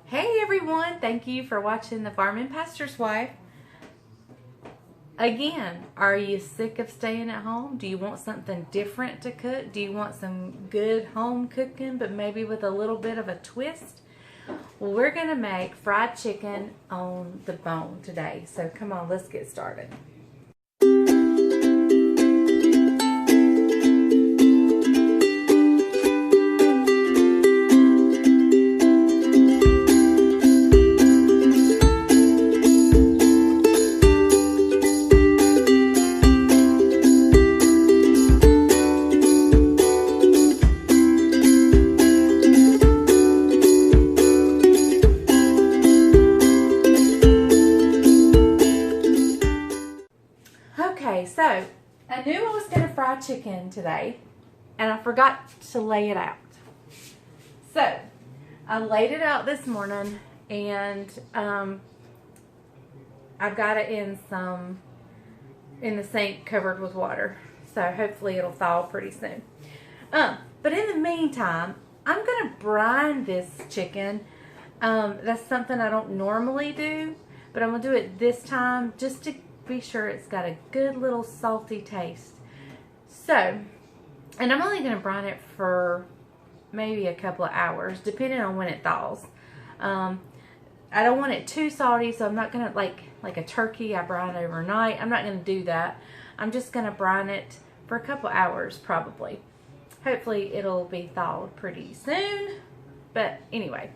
Hey everyone, thank you for watching The Farming Pastor's Wife. Again, are you sick of staying at home? Do you want something different to cook? Do you want some good home cooking but maybe with a little bit of a twist? Well, we're going to make fried chicken on the bone today. So come on, let's get started. Okay, so I knew I was going to fry chicken today, and I forgot to lay it out. So I laid it out this morning, and I've got it in the sink covered with water. So hopefully it'll thaw pretty soon. But in the meantime, I'm going to brine this chicken. That's something I don't normally do, but I'm going to do it this time just to be sure it's got a good little salty taste. So, and I'm only going to brine it for maybe a couple of hours, depending on when it thaws. I don't want it too salty, so I'm not going to, like a turkey I brine overnight, I'm not going to do that. I'm just going to brine it for a couple hours probably. Hopefully it'll be thawed pretty soon. But anyway,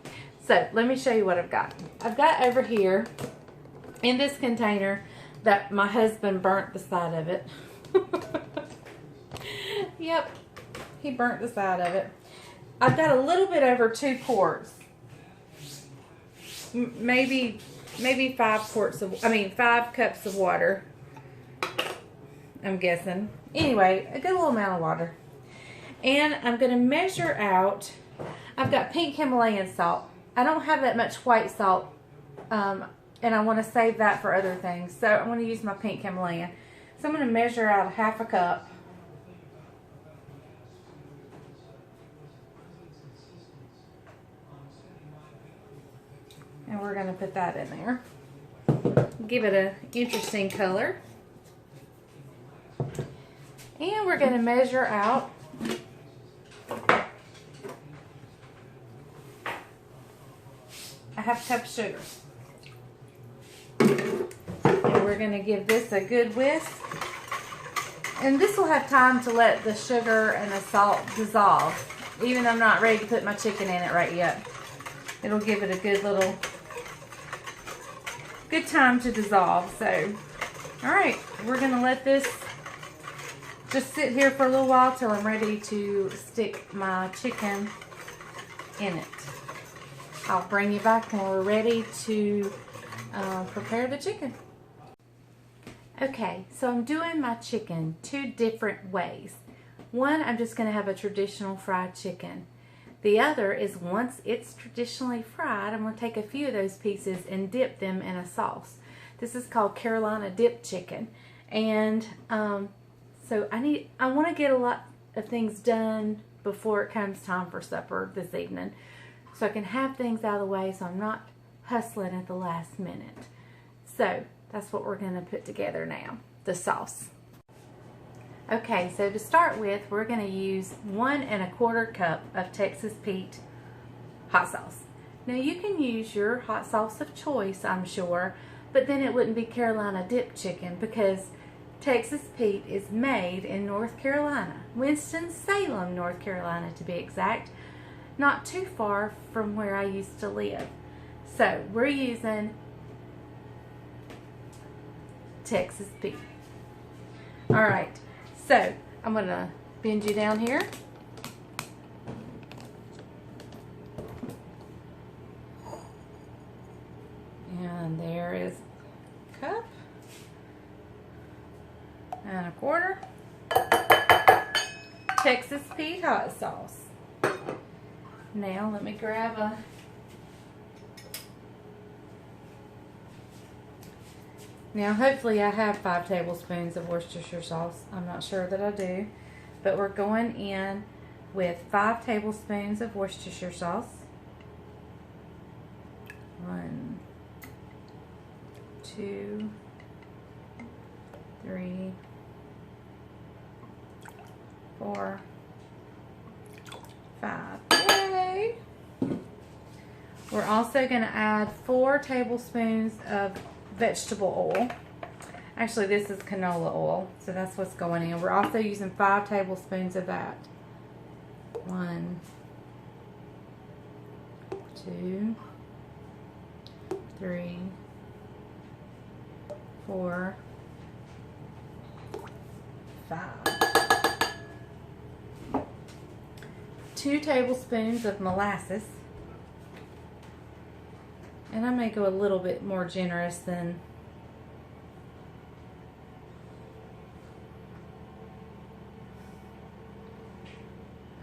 so let me show you what I've got. I've got over here in this container that my husband burnt the side of it. Yep, he burnt the side of it. I've got a little bit over 2 quarts. Maybe 5 cups of water. I'm guessing. Anyway, a good little amount of water. And I'm going to measure out, I've got pink Himalayan salt. I don't have that much white salt, and I want to save that for other things. So I'm going to use my pink Himalayan. So I'm going to measure out 1/2 cup. And we're going to put that in there. Give it an interesting color. And we're going to measure out a 1/2 cup of sugar. And we're going to give this a good whisk. And this will have time to let the sugar and the salt dissolve. Even though I'm not ready to put my chicken in it right yet. It'll give it a good time to dissolve. So, alright, we're going to let this just sit here for a little while till I'm ready to stick my chicken in it. I'll bring you back when we're ready to prepare the chicken. Okay, so I'm doing my chicken 2 different ways. One, I'm just going to have a traditional fried chicken. The other is once it's traditionally fried, I'm going to take a few of those pieces and dip them in a sauce. This is called Carolina dip chicken. And so I want to get a lot of things done before it comes time for supper this evening. So I can have things out of the way so I'm not hustling at the last minute. So that's what we're going to put together now, the sauce. Okay, so to start with, we're going to use 1 1/4 cup of Texas Pete hot sauce. Now you can use your hot sauce of choice, I'm sure, but then it wouldn't be Carolina dip chicken because Texas Pete is made in North Carolina, Winston-Salem, North Carolina to be exact, not too far from where I used to live. So we're using Texas Pete. Alright, so I'm going to bend you down here. And there is a cup and 1/4 Texas Pete hot sauce. Now let me grab a Now hopefully I have 5 tablespoons of Worcestershire sauce. I'm not sure that I do. But we're going in with 5 tablespoons of Worcestershire sauce. 1, 2, 3, 4, 5. Yay! We're also going to add 4 tablespoons of vegetable oil. Actually, this is canola oil, so that's what's going in. We're also using 5 tablespoons of that. 1, 2, 3, 4, 5. 2 tablespoons of molasses. And I may go a little bit more generous than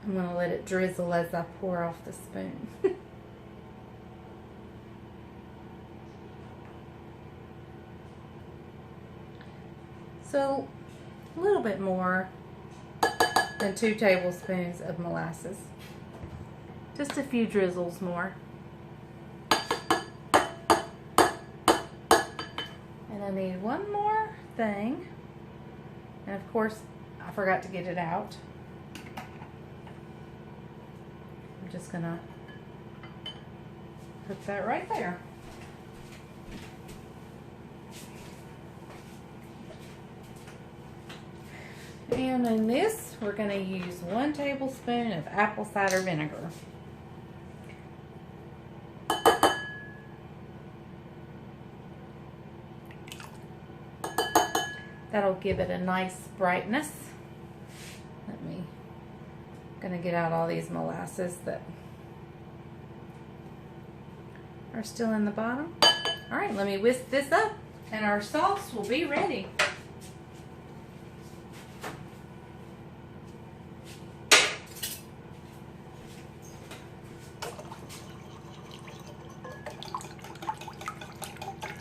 I'm going to let it drizzle as I pour off the spoon. So a little bit more than 2 tablespoons of molasses. Just a few drizzles more. And I need one more thing. And of course, I forgot to get it out. I'm just gonna put that right there. And in this, we're going to use 1 tablespoon of apple cider vinegar. That'll give it a nice brightness. I'm going to get out all these molasses that are still in the bottom. All right, let me whisk this up and our sauce will be ready.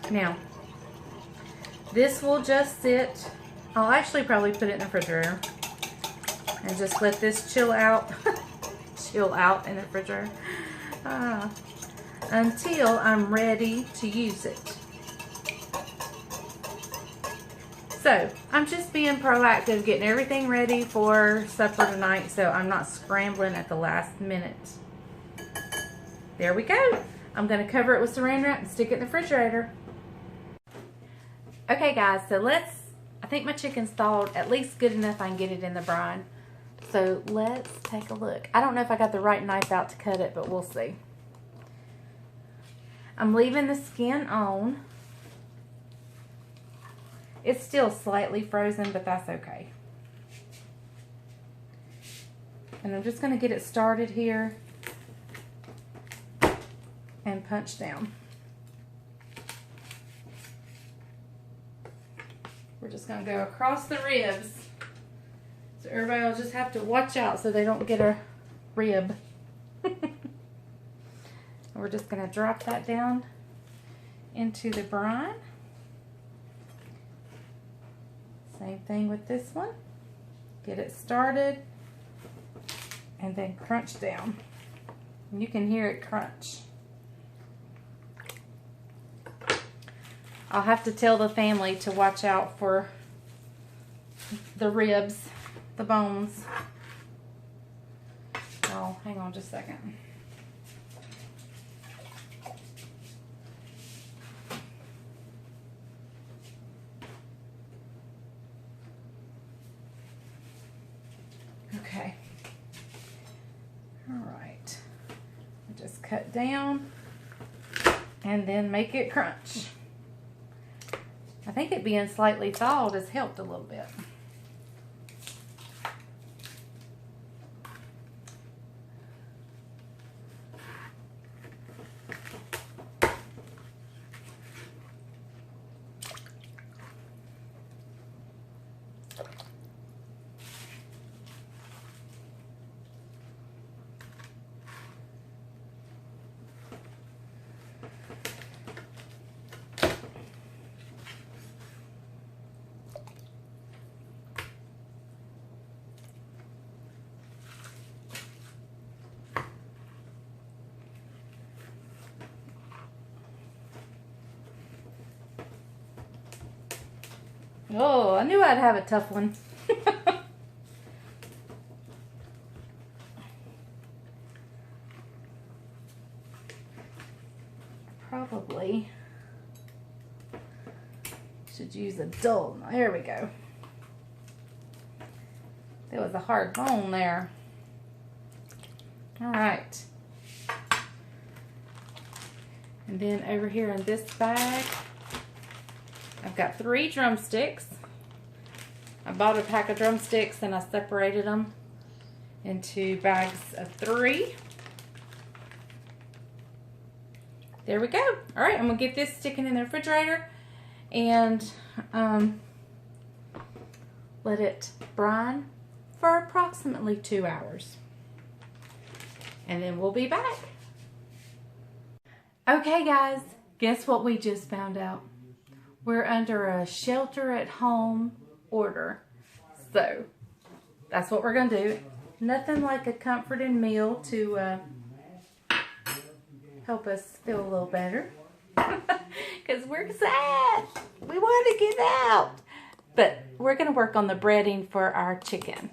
Now, this will just sit. I'll actually probably put it in the refrigerator and just let this chill out. Chill out in the refrigerator until I'm ready to use it. So, I'm just being proactive, getting everything ready for supper tonight so I'm not scrambling at the last minute. There we go. I'm going to cover it with saran wrap and stick it in the refrigerator. Okay guys, so I think my chicken's thawed at least good enough I can get it in the brine. So let's take a look. I don't know if I got the right knife out to cut it, but we'll see. I'm leaving the skin on. It's still slightly frozen, but that's okay. And I'm just going to get it started here and punch down. We're just going to go across the ribs. So everybody will just have to watch out so they don't get a rib. We're just going to drop that down into the brine. Same thing with this one. Get it started and then crunch down. And you can hear it crunch. I'll have to tell the family to watch out for the ribs, the bones. Oh, hang on just a second. Okay. All right. Just cut down and then make it crunch. I think it being slightly thawed has helped a little bit. Oh, I knew I'd have a tough one. Probably should use a dull. There we go. There was a hard bone there. All right. And then over here in this bag, I've got 3 drumsticks. I bought a pack of drumsticks and I separated them into bags of 3. There we go. All right, I'm gonna get this sticking in the refrigerator and let it brine for approximately 2 hours. And then we'll be back. Okay guys, guess what we just found out? We're under a shelter at home order. So that's what we're gonna do. Nothing like a comforting meal to help us feel a little better. Because we're sad. We want to get out. But we're gonna work on the breading for our chicken.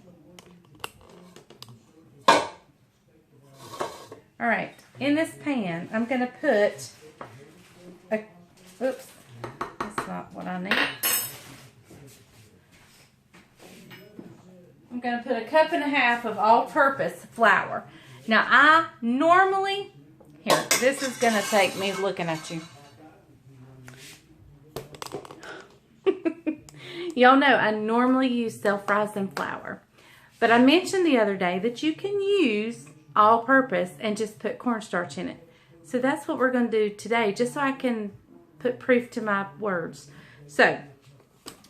All right, in this pan, I'm gonna put oops, that's not what I need. I'm gonna put a 1.5 cups of all-purpose flour. Now I normally, here, this is gonna take me looking at you. Y'all know I normally use self-rising flour, but I mentioned the other day that you can use all-purpose and just put cornstarch in it. So that's what we're going to do today, just so I can put proof to my words. So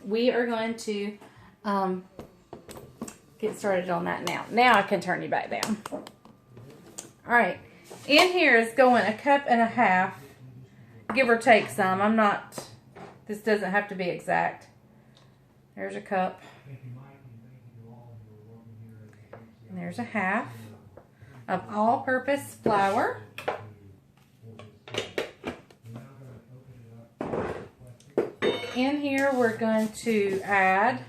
we are going to get started on that now. Now I can turn you back down. All right, in here is going 1.5 cups, give or take some. I'm not, this doesn't have to be exact. There's a cup. And there's 1/2 of all-purpose flour. In here we're going to add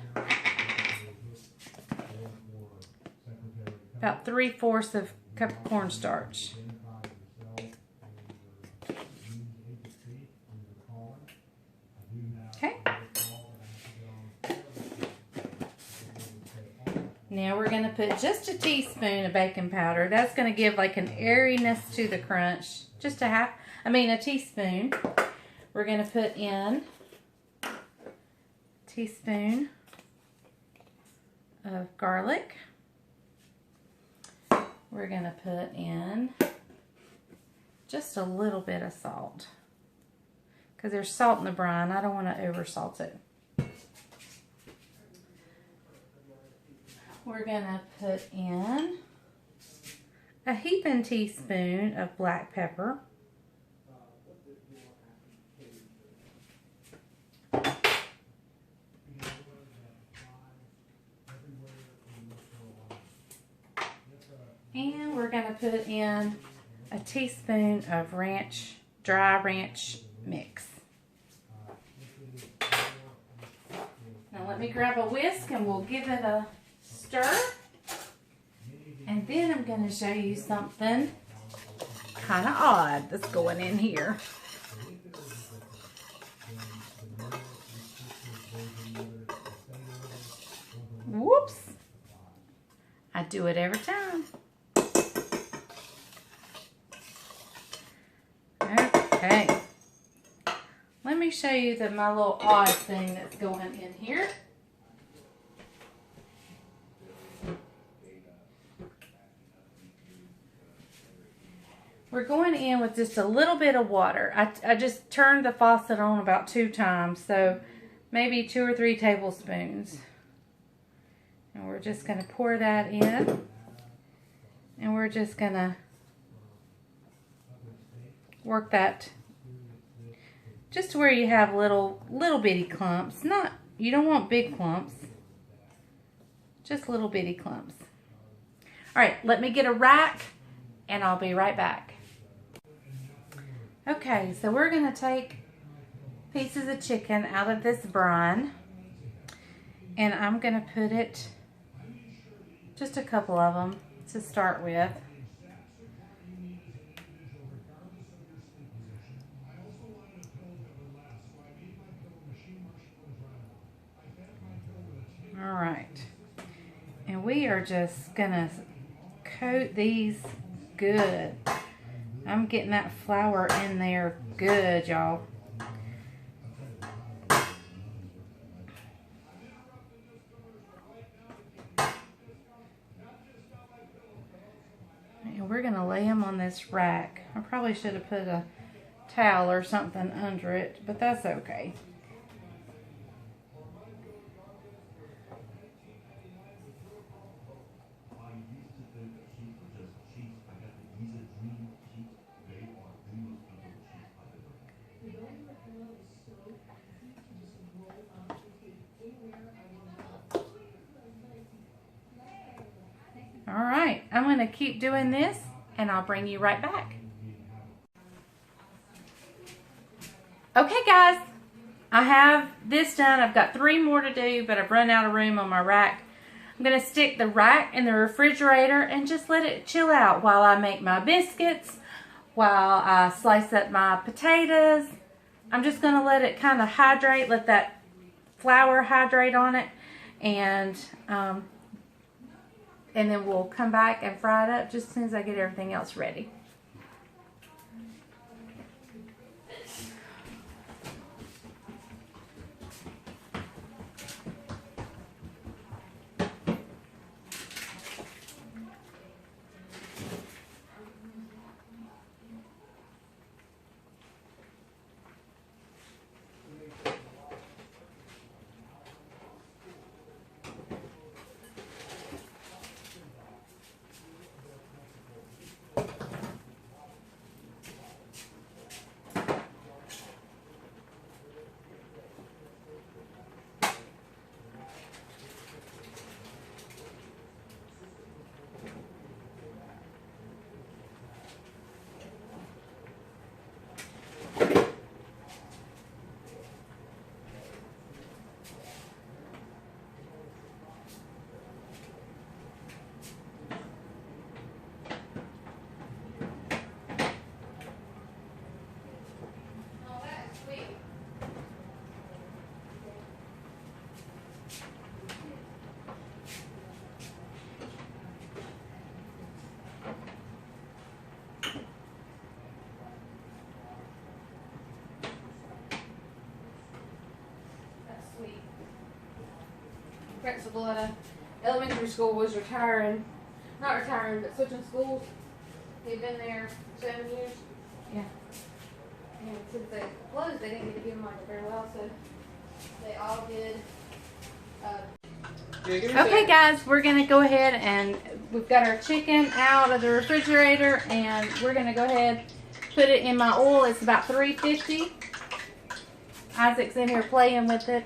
about 3/4 of a cup of cornstarch. Okay. Now we're going to put just a teaspoon of baking powder. That's going to give like an airiness to the crunch. Just a teaspoon. We're going to put in a teaspoon of garlic. We're going to put in just a little bit of salt. Because there's salt in the brine. I don't want to over salt it. We're going to put in a heaping teaspoon of black pepper. And we're going to put in a teaspoon of dry ranch mix. Now let me grab a whisk and we'll give it a stir. And then I'm going to show you something kind of odd that's going in here. Whoops. I do it every time. Okay. Let me show you my little odd thing that's going in here. We're going in with just a little bit of water. I just turned the faucet on about 2 times, so maybe 2 or 3 tablespoons. And we're just going to pour that in. And we're just going to work that just to where you have little bitty clumps. You don't want big clumps. Just little bitty clumps. All right, let me get a rack and I'll be right back. Okay, so we're going to take pieces of chicken out of this brine. And I'm going to put it, just a couple of them to start with. All right. And we are just going to coat these good. I'm getting that flour in there good, y'all. And we're going to lay them on this rack. I probably should have put a towel or something under it, but that's okay. All right, I'm going to keep doing this and I'll bring you right back. Okay guys, I have this done. I've got 3 more to do, but I've run out of room on my rack. I'm going to stick the rack in the refrigerator and just let it chill out while I make my biscuits, while I slice up my potatoes. I'm just going to let it kind of hydrate, let that flour hydrate on it, and then we'll come back and fry it up just as soon as I get everything else ready. Principal at a elementary school was retiring, not retiring, but switching schools. He'd been there 7 years. Yeah. And since they closed, they didn't get to give him like a farewell, so they all did. Okay guys, we're going to go ahead and we've got our chicken out of the refrigerator, and we're going to go ahead put it in my oil. It's about 350. Isaac's in here playing with it.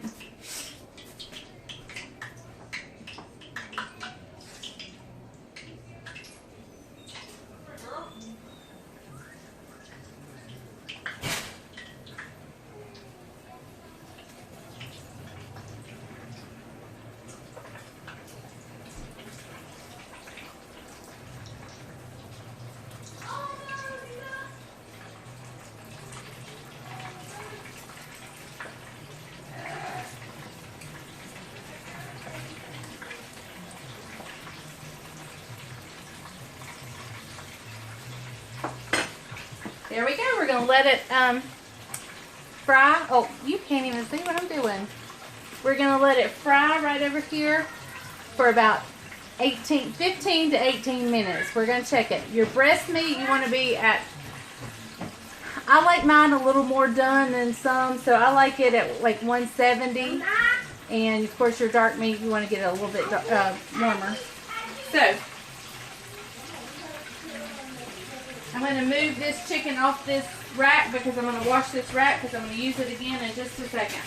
There we go. We're going to let it fry. Oh, you can't even see what I'm doing. We're going to let it fry right over here for about 15 to 18 minutes. We're going to check it. Your breast meat, you want to be at, I like mine a little more done than some, so I like it at like 170. And of course your dark meat, you want to get it a little bit warmer. So, I'm going to move this chicken off this rack because I'm going to wash this rack because I'm going to use it again in just a second.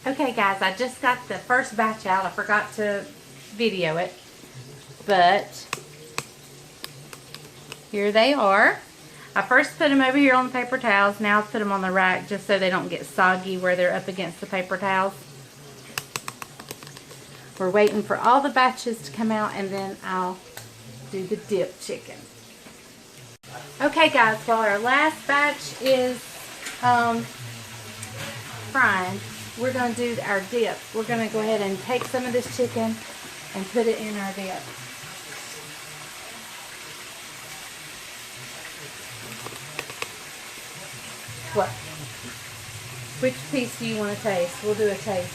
Okay guys, I just got the first batch out. I forgot to video it, but here they are. I first put them over here on the paper towels. Now I put them on the rack just so they don't get soggy where they're up against the paper towels. We're waiting for all the batches to come out and then I'll do the dip chicken. Okay guys, while our last batch is frying, we're going to do our dip. We're going to go ahead and take some of this chicken and put it in our dip. What? Which piece do you want to taste? We'll do a taste.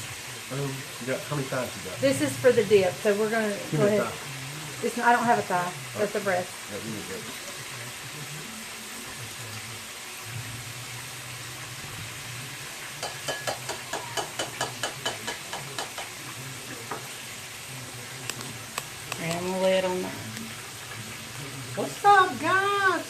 You got, how many thighs you got? This is for the dip, so we're going to go ahead. It's, I don't have a thigh. That's a breast. Yeah, we need that. And we'll lay it on there. What's up, guys?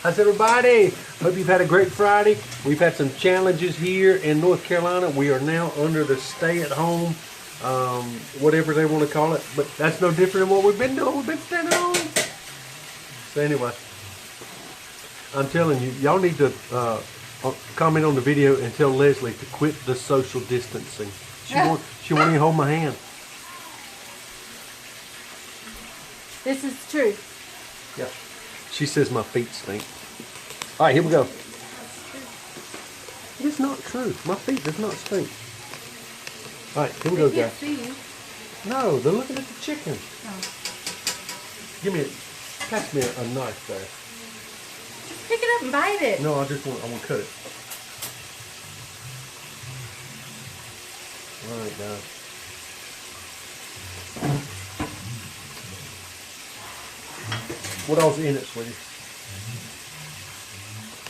How's everybody? Hope you've had a great Friday. We've had some challenges here in North Carolina. We are now under the stay-at-home, whatever they want to call it. But that's no different than what we've been doing. We've been staying at home. So anyway, I'm telling you, y'all need to comment on the video and tell Leslie to quit the social distancing. She won't even hold my hand. This is true. Yeah. She says my feet stink. All right, here we go. It's not true. My feet does not stink. All right, here we go, guys. No, they're looking at the chicken. Oh. Give me pass me a knife there. Just pick it up and bite it. No, I want to cut it. All right, guys. What else in it, sweetie?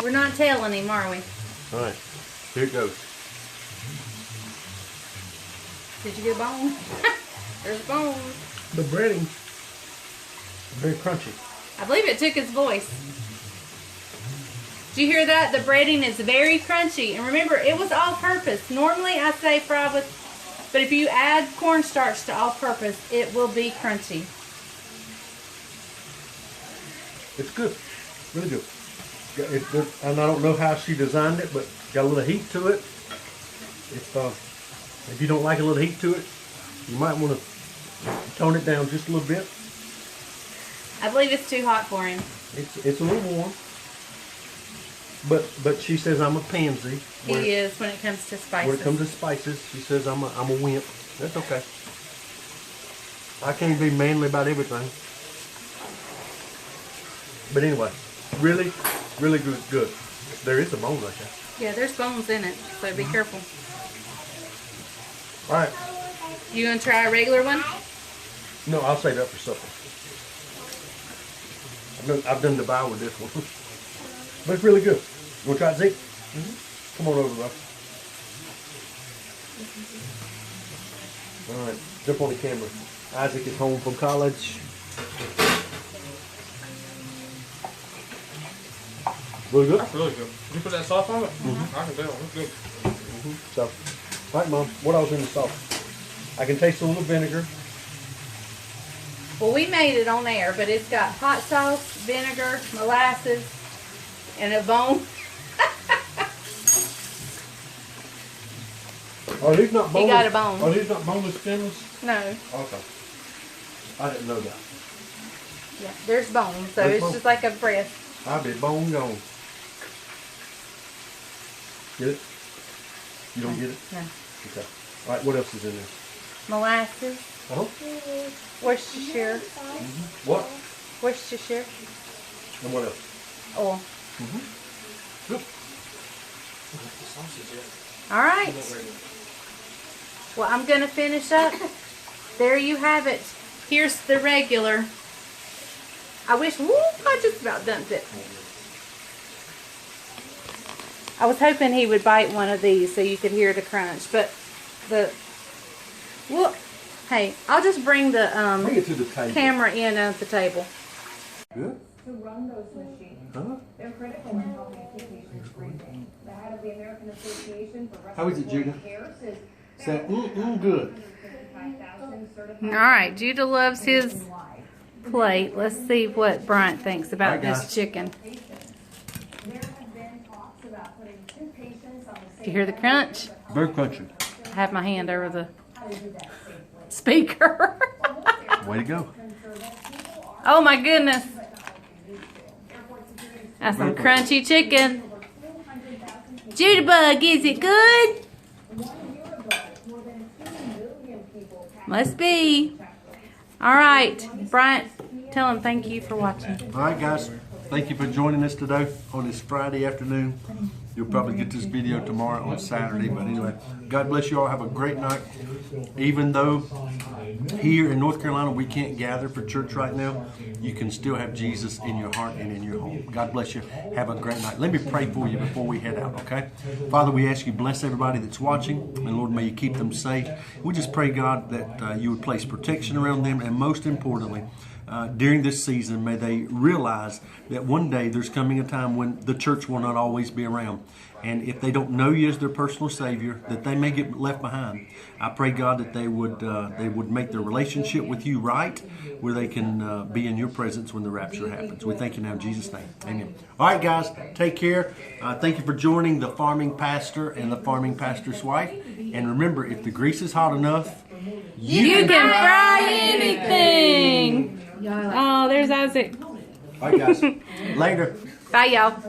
We're not telling him, are we? All right, here it goes. Did you get a bone? There's a bone. The breading, very crunchy. I believe it took his voice. Did you hear that? The breading is very crunchy. And remember, it was all-purpose. Normally, I say fry with, but if you add cornstarch to all-purpose, it will be crunchy. It's good, really good. And I don't know how she designed it, but got a little heat to it. If you don't like a little heat to it, you might want to tone it down just a little bit. I believe it's too hot for him. It's a little warm, but she says I'm a pansy. He is when it comes to spices. When it comes to spices, she says I'm a wimp. That's okay. I can't be manly about everything. But anyway, really, really good. There is a bone right there. Yeah, there's bones in it, so be careful. All right. You gonna try a regular one? No, I'll save that for supper. I've done the bow with this one. But it's really good. You want to try it, Zeke? Come on over, bro. All right, jump on the camera. Isaac is home from college. Really good? That's really good. Did you put that sauce on it? I can tell. It's good. So, all right, Mom. What else in the sauce? I can taste a little vinegar. Well, we made it on air, but it's got hot sauce, vinegar, molasses, and a bone. Are these not boneless? He got a bone. Are these not boneless skinless? No. Okay. I didn't know that. Yeah, there's bones, so There's it's bone. just like a breast. I'll be bone gone. Get it? You don't get it? No. Okay. All right, what else is in there? Molasses, Uh-huh. Worcestershire, What? Worcestershire, And what else? oil. Good. All right. Well, I'm going to finish up. There you have it. Here's the regular. I wish, I just about dumped it. I was hoping he would bite one of these so you could hear the crunch, but hey, I'll just bring the Bring it to the table. camera in at the table. Good. To run those machines. Huh? They're critical in helping applications freezing. The head of the American Association for How is it, Judah? Care says Say, good. 55,000 certified All right, Judah loves his plate. Let's see what Bryant thinks about Alright, guys. this chicken. There have been talks about putting 2 patients on the Do you hear the crunch? Very crunchy. I have my hand over the how to do that safely. speaker. Way to go. Oh my goodness. That's some crunchy chicken. Jitterbug, is it good? Must be. All right, Bryant, tell him thank you for watching. All right, guys. Thank you for joining us today on this Friday afternoon. You'll probably get this video tomorrow on Saturday. But anyway, God bless you all. Have a great night. Even though here in North Carolina we can't gather for church right now, you can still have Jesus in your heart and in your home. God bless you. Have a great night. Let me pray for you before we head out, okay? Father, we ask you bless everybody that's watching. And Lord, may you keep them safe. We just pray, God, that you would place protection around them. And most importantly, during this season, may they realize that one day there's coming a time when the church will not always be around. And if they don't know you as their personal Savior, that they may get left behind. I pray, God, that they would make their relationship with you right, where they can be in your presence when the rapture happens. We thank you now in Jesus' name. Amen. All right, guys, take care. Thank you for joining the farming pastor and the farming pastor's wife. And remember, if the grease is hot enough, You can fry anything. Oh, there's Isaac. all right, guys. Later. Bye, y'all.